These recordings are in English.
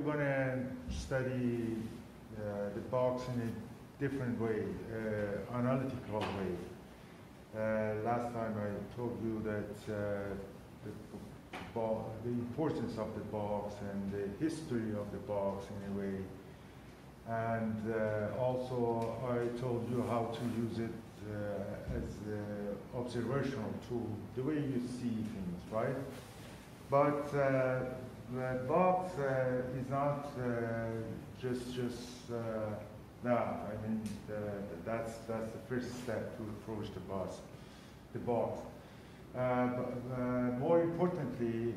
going to study the box in a different way, analytical way. Last time I told you that the importance of the box and the history of the box in a way. And also I told you how to use it as an observational tool, the way you see things, right? But the box is not just that. I mean, that's the first step to approach the box. But more importantly,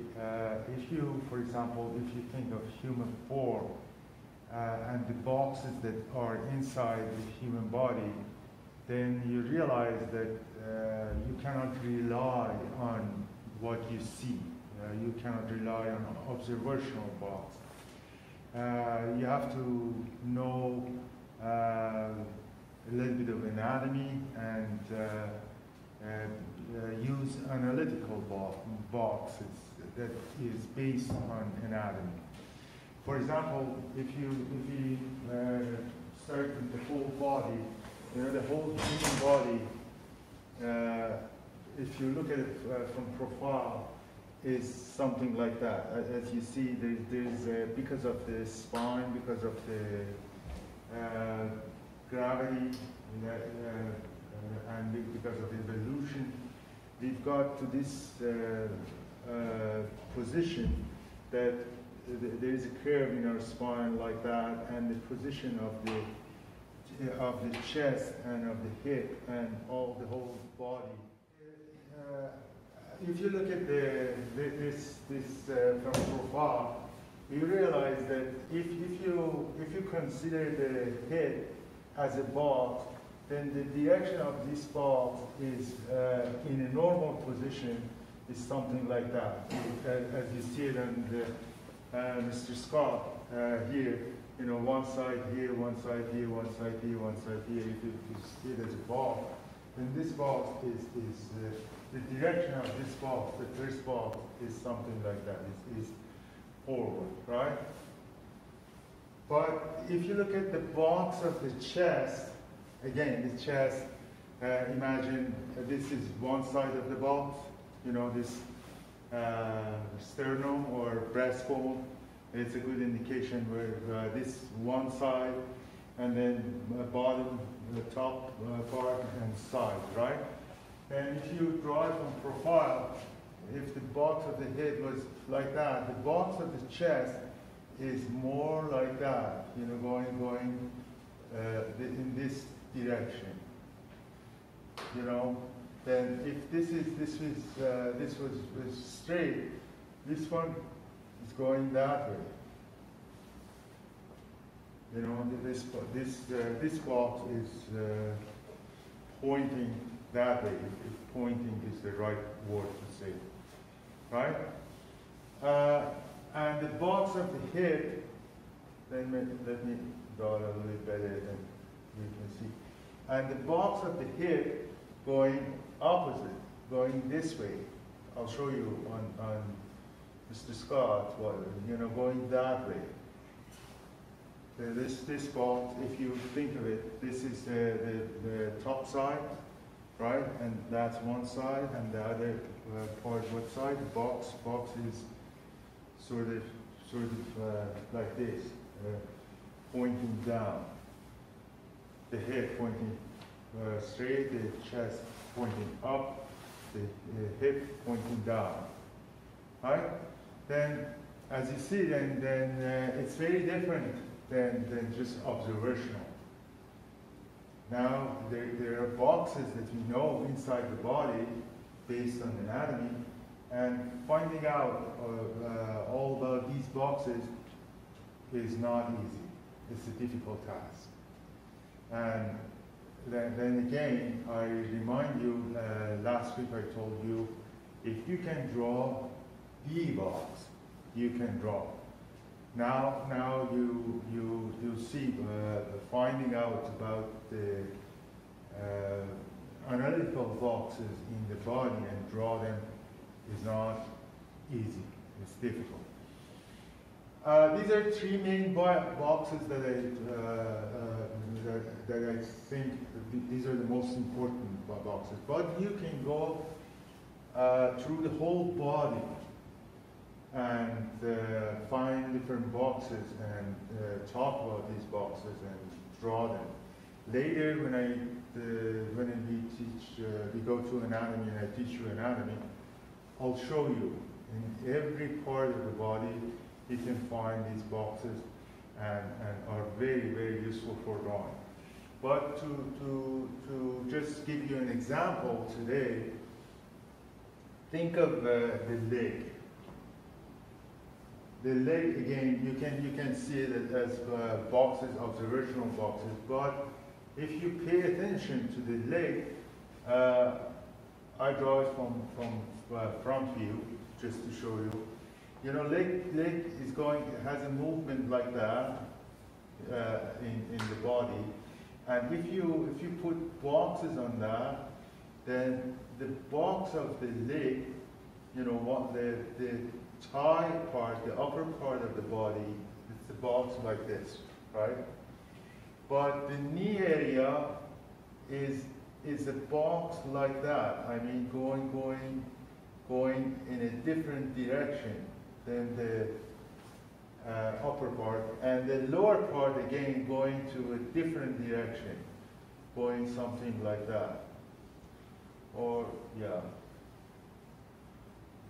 if you, for example, if you think of human form and the boxes that are inside the human body, then you realize that you cannot rely on what you see. You cannot rely on an observational box. You have to know a little bit of anatomy and use analytical boxes that is based on anatomy. For example, if you start with the whole body, the whole human body, if you look at it from profile, is something like that. As you see, there's because of the spine, because of the gravity, and because of evolution, we've got to this position that there is a curve in our spine like that, and the position of the chest and of the hip and the whole body. If you look at this from profile, you realize that if you consider the head as a box, then the direction of this box is in a normal position is something like that. As you see it on Mr. Scott here, one side here, one side here, one side here, one side here. If you see it as a box, then this box is the direction of this box, the first box, is something like that. It is forward, right? But if you look at the box of the chest, again, the chest, imagine this is one side of the box, this sternum or breastbone. It's a good indication where this one side, and then bottom, the top part, and side, right? And if you draw it from profile, if the box of the head was like that, the box of the chest is more like that, going in this direction. Then if this was straight, this one is going that way. This box is pointing that way, if pointing is the right word to say, right? And the box of the head, let me draw it a little bit better than you can see. And the box of the head going opposite, going this way. I'll show you on Mr. Scott, going that way. This box, if you think of it, this is the top side, right? And that's one side, and the other part, what side? The box is sort of like this, pointing down. The head pointing straight, the chest pointing up, the hip pointing down. Right? Then, as you see, then it's very different than just observational. Now, there are boxes that we know inside the body based on anatomy, and finding out all about these boxes is not easy. It's a difficult task. And then again, I remind you, last week I told you, if you can draw the box, you can draw. Now you see, finding out about the analytical boxes in the body and draw them is not easy. It's difficult. These are three main boxes that I think these are the most important boxes. But you can go through the whole body and find different boxes and talk about these boxes and draw them. Later, when we go to anatomy and I teach you anatomy, I'll show you in every part of the body you can find these boxes and are very, very useful for drawing. But to just give you an example today, think of the leg. The leg, again, you can see it as boxes, observational boxes, but if you pay attention to the leg, I draw it from front view, just to show you. You know, leg is has a movement like that in the body, and if you put boxes on that, then the box of the leg, you know, what the thigh part, the upper part of the body, it's a box like this, right? But the knee area is a box like that. I mean, going in a different direction than the upper part, and the lower part again going to a different direction, going something like that. Or yeah,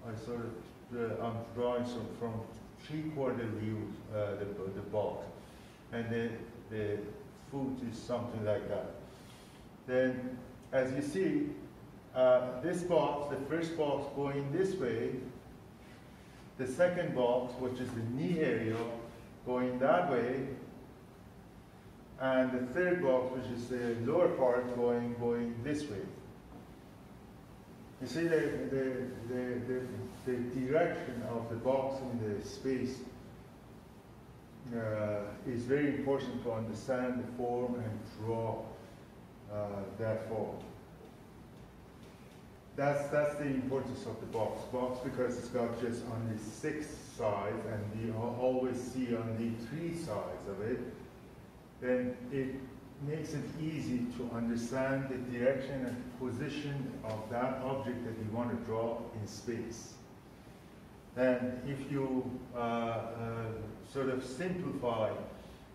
I sort of I'm drawing from 3/4 view the box, and the foot is something like that. Then, as you see, this box, the first box going this way, the second box, which is the knee area, going that way, and the third box, which is the lower part, going this way. You see the direction of the box in the space is very important to understand the form and draw that form. That's the importance of the box. Because it's got just only 6 sides, and we always see only 3 sides of it, then it makes it easy to understand the direction and position of that object that you want to draw in space. And if you sort of simplify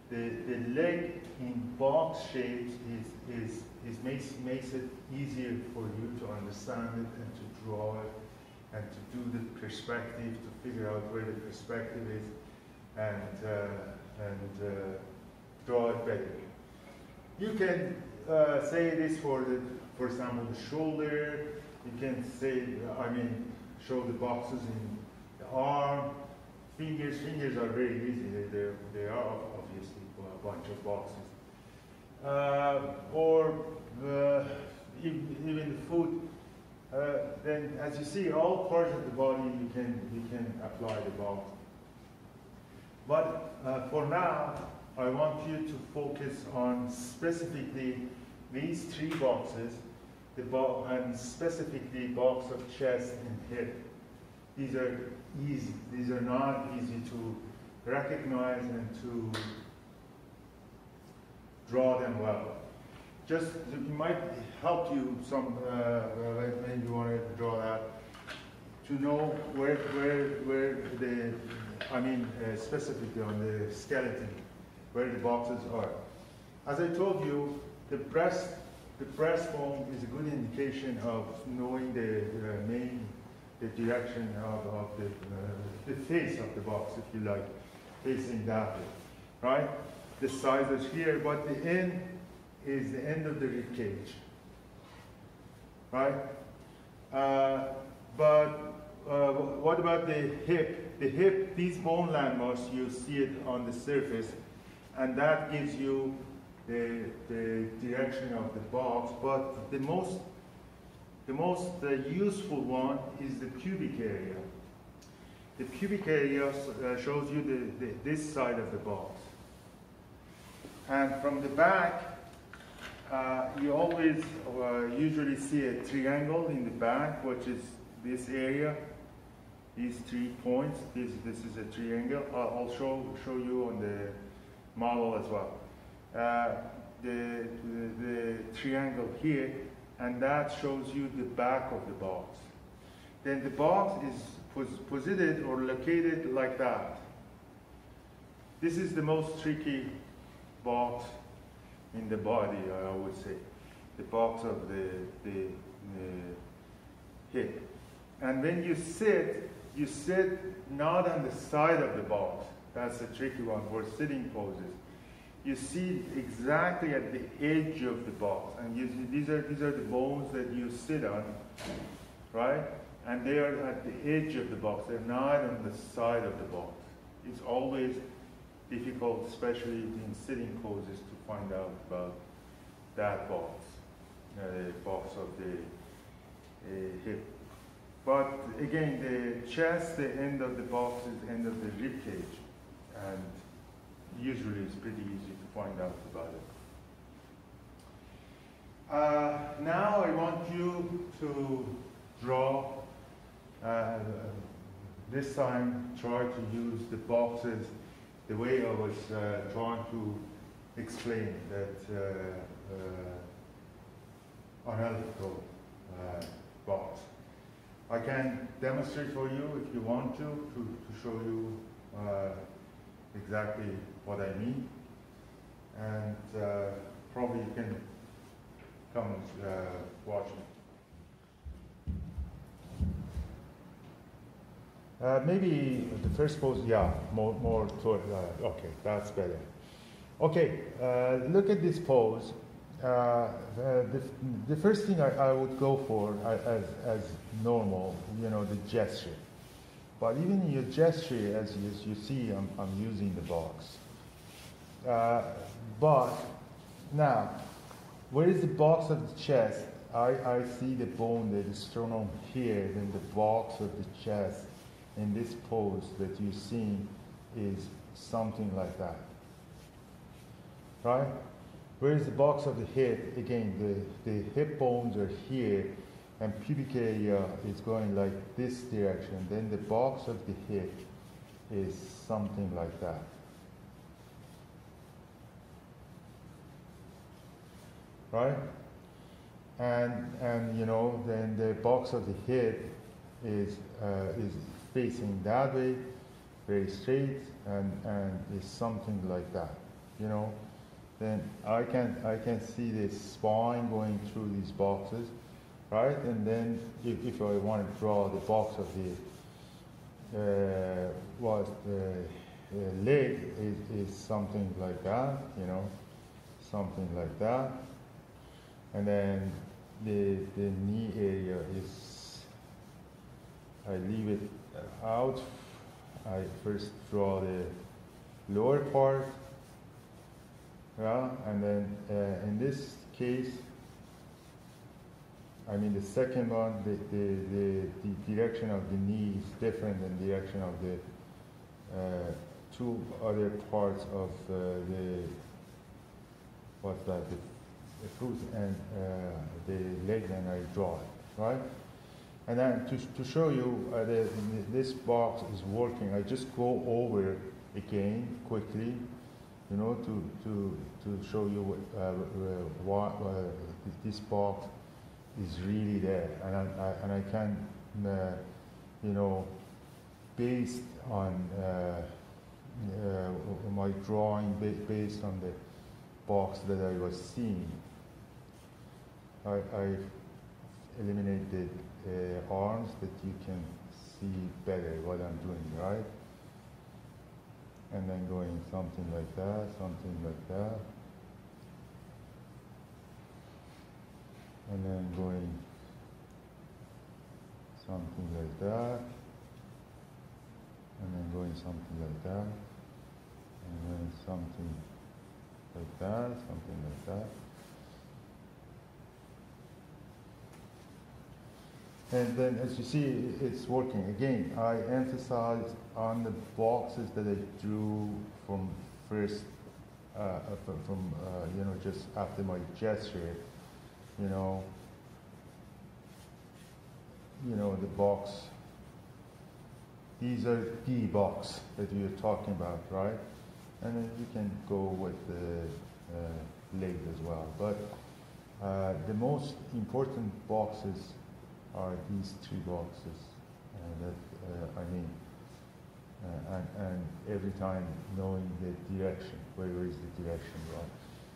the leg in box shapes, makes it easier for you to understand it and to draw it and to do the perspective, to figure out where the perspective is, and draw it better. You can say this for example, the shoulder. You can say, show the boxes in the arm. Fingers are very easy. They are obviously a bunch of boxes. Or even the foot. Then, as you see, all parts of the body you can apply the box. But for now, I want you to focus on specifically these 3 boxes, and specifically box of chest and hip. These are easy. These are not easy to recognize and to draw them well. Just, it might help you some, when you want to draw that, to know where specifically on the skeleton, where the boxes are. As I told you, the breastbone is a good indication of knowing the direction of the face of the box, if you like, facing that way, right? The size is here, but the end is the end of the rib cage, right? What about the hip? The hip, these bone landmarks, you see it on the surface, and that gives you the direction of the box. But the most useful one is the pubic area. The pubic area shows you this side of the box. And from the back, you always usually see a triangle in the back, which is this area. these 3 points. This is a triangle. I'll show you on the model as well. The triangle here, and that shows you the back of the box. Then the box is positioned or located like that. This is the most tricky box in the body, I would say. The box of the hip. And when you sit not on the side of the box. That's a tricky one for sitting poses. You sit exactly at the edge of the box, and these are the bones that you sit on, right? And they are at the edge of the box. They're not on the side of the box. It's always difficult, especially in sitting poses, to find out about that box, the box of the hip. But again, the chest, the end of the box is the end of the rib cage, and usually it's pretty easy to find out about it. Now I want you to draw, this time try to use the boxes the way I was trying to explain that analytical box. I can demonstrate for you if you want to show you exactly what I mean, and probably you can come watch me. Maybe the first pose, yeah, more toward, okay, that's better. Okay, look at this pose. The first thing I would go for as normal, you know, the gesture. But even in your gesture, as you see, I'm using the box. But now, where is the box of the chest? I see the bone, the sternum here, then the box of the chest in this pose that you're seeing is something like that, right? Where is the box of the hip? Again, the hip bones are here, and pubic area is going like this direction. Then the box of the hip is something like that. Right? And you know, then the box of the hip is facing that way, very straight, and is something like that. You know, then I can see the spine going through these boxes, right? And then if I want to draw the box of the leg is something like that, you know, something like that. And then the knee area is, I leave it out. I first draw the lower part, yeah, and then in this case, I mean the second one, the direction of the knee is different than the direction of the two other parts of the foot and the leg, and I draw it, right? And then to show you this box is working, I just go over it again quickly, you know, to show you what this box is really there, and I can, you know, based on my drawing, based on the box that I was seeing, I eliminated arms that you can see better what I'm doing, right? And then going something like that, something like that. And then going something like that. And then going something like that. And then something like that, something like that. And then, as you see, it's working. Again, I emphasize on the boxes that I drew from first, you know, just after my gesture. You know, the box these are the box that you're talking about, right? And then you can go with the leg as well. But the most important boxes are these three boxes and every time knowing the direction, where is the direction, right?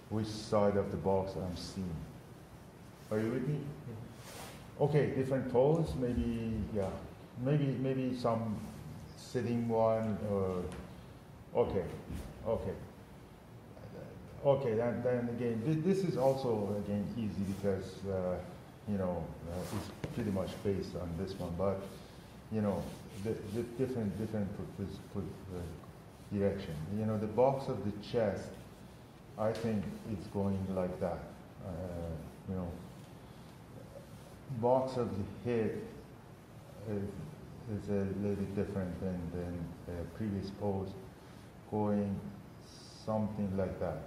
Which side of the box I'm seeing. Are you with me? Okay, different pose, maybe, yeah. Maybe some sitting one, or, okay. Okay, then again, this is also, again, easy because, it's pretty much based on this one, but, the different direction. The box of the chest, I think it's going like that. Box of the head is a little bit different than the previous pose, going something like that.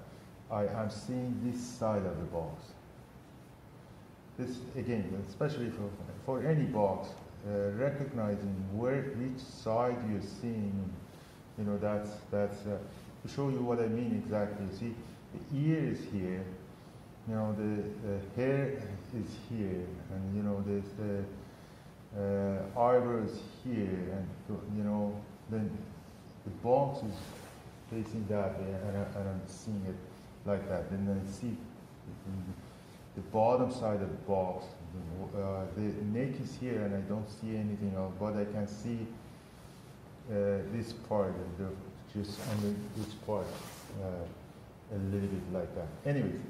I'm seeing this side of the box. This, again, especially for any box, recognizing which side you're seeing, that's to show you what I mean exactly. See, the ear is here, the hair is here, and there's the eyebrows here, and then the box is facing that way, and I'm seeing it like that. Then I see the bottom side of the box. The neck is here, and I don't see anything else, but I can see this part, just under this part, a little bit like that. Anyways,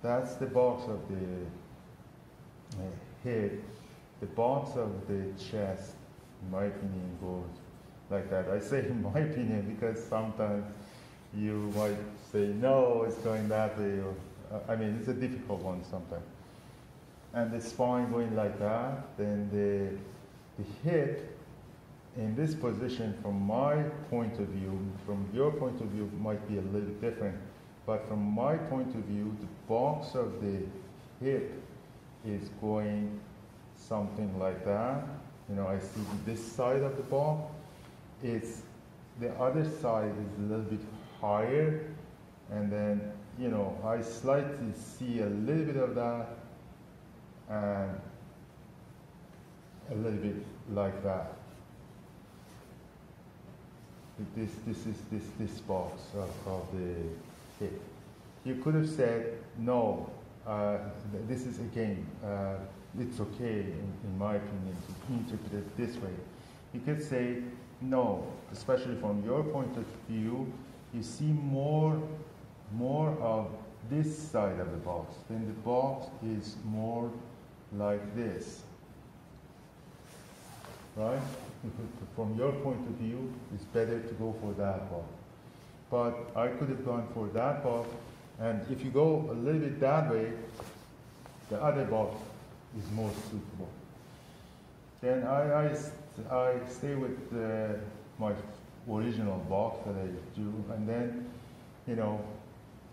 that's the box of the head. The box of the chest, in my opinion, goes like that. I say in my opinion because sometimes you might say, no, it's going that way, or, it's a difficult one sometimes. And the spine going like that, then the hip in this position, from my point of view, from your point of view, might be a little different. But from my point of view, the box of the hip is going something like that. I see this side of the box. The other side is a little bit higher, and then, I slightly see a little bit of that, and a little bit like that. This is this box of the hip. You could have said, no, this is again, it's okay, in my opinion, to interpret it this way. You could say, no, especially from your point of view, you see more of this side of the box. Then the box is more like this, right? From your point of view, it's better to go for that box. But I could have gone for that box, and if you go a little bit that way, the other box is more suitable. Then I stay with my original box that I do, and then,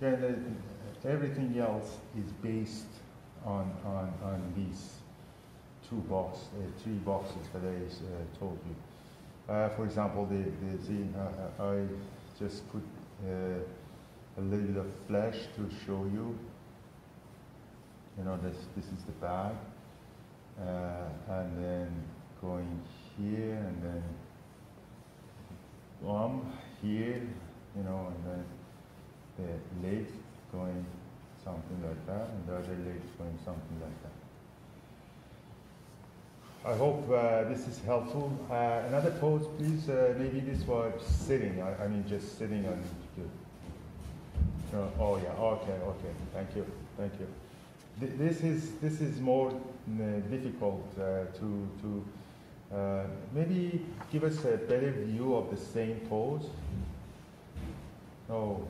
then everything else is based on these three boxes that I told you. For example, I just put a little bit of flesh to show you. This is the bag, and then going here, and then here, and then the leg going something like that, and the other leg going something like that. I hope this is helpful. Another pose, please. Maybe this was sitting. I mean, just sitting on. Oh yeah. Okay. Thank you. This is more difficult to maybe give us a better view of the same pose. Oh,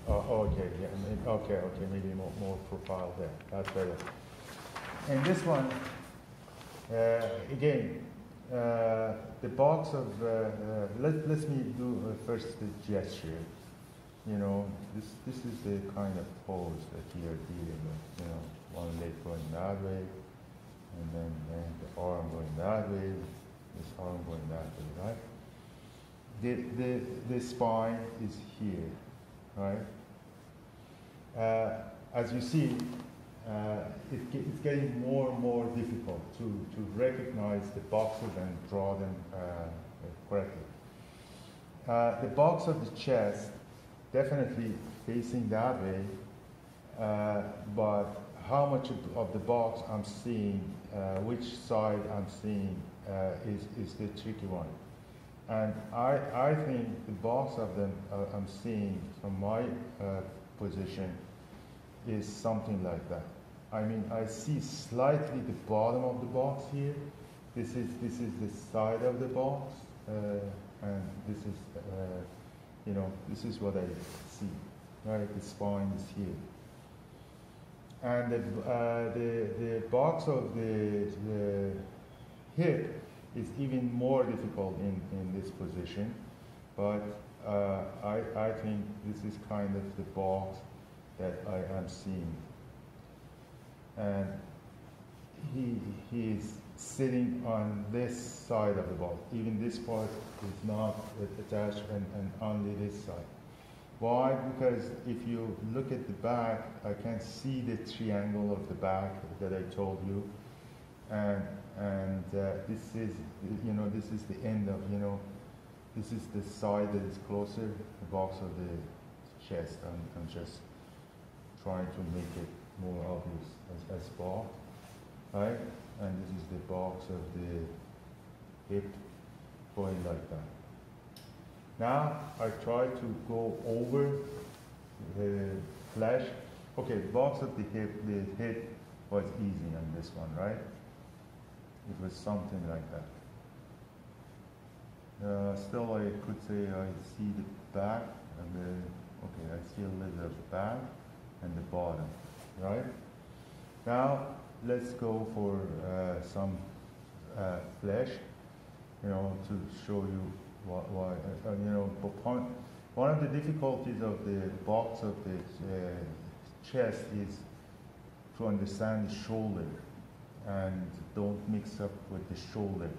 okay. Yeah. Okay. Maybe more profile there. That's better. And this one. Again, the box of, let me do first the gesture. This is the kind of pose that we are dealing with. One leg going that way, and then the arm going that way, this arm going that way, right? The spine is here, right? As you see, it's getting more and more difficult to recognize the boxes and draw them correctly. The box of the chest, definitely facing that way, but how much of the box I'm seeing, which side I'm seeing, is the tricky one. And I think the box of them I'm seeing from my position is something like that. I mean, I see slightly the bottom of the box here. This is the side of the box, and this is, this is what I see. Right, the spine is here. And the box of the hip is even more difficult in this position, but I think this is kind of the box that I am seeing. And he is sitting on this side of the box. Even this part is not attached, and only this side. Why? Because if you look at the back, I can see the triangle of the back that I told you, and this is, this is the end of, this is the side that is closer, the box of the chest. I'm just trying to make it more obvious as box, right? And this is the box of the hip going like that. Now I try to go over the flesh. Okay, the box of the hip was easy on this one, right? It was something like that. Still, I could say I see the back, and okay, I see a little bit of the back and the bottom, right? Now let's go for some flesh, to show you why. One of the difficulties of the box of the chest is to understand the shoulder, and don't mix up with the shoulder.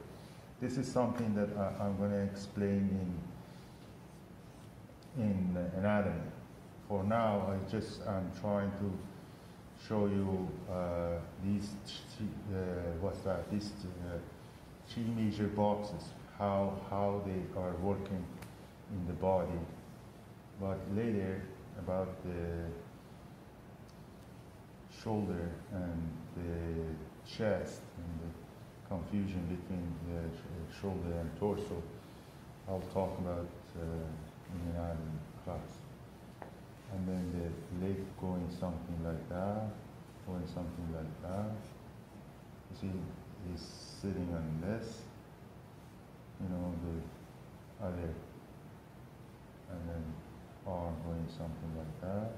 This is something that I'm going to explain in anatomy. For now, I'm trying to show you these three major boxes, how they are working in the body. But later, about the shoulder and the chest and the confusion between the shoulder and torso, I'll talk about in anatomy class. And then the leg going something like that, going something like that. You see, he's sitting on this, the other, and then arm going something like that.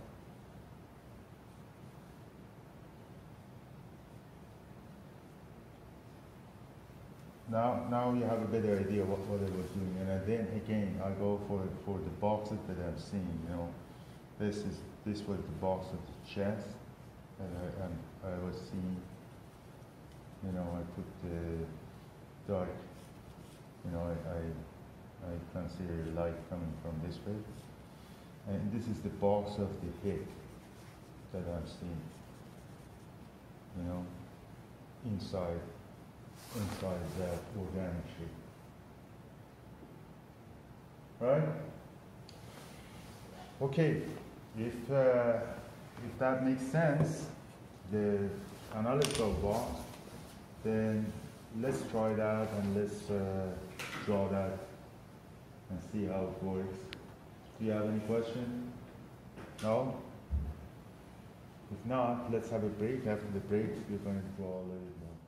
Now you have a better idea what I was doing, and then again I go for the boxes that I'm seeing. This was the box of the chest that I was seeing. I put the dark. I consider light coming from this way, and this is the box of the hip that I'm seeing. Inside that organic shape. Right? Okay. If that makes sense, the analytical box, then let's try that and let's draw that and see how it works. Do you have any question? No? If not, let's have a break. After the break, we're going to draw a little bit more.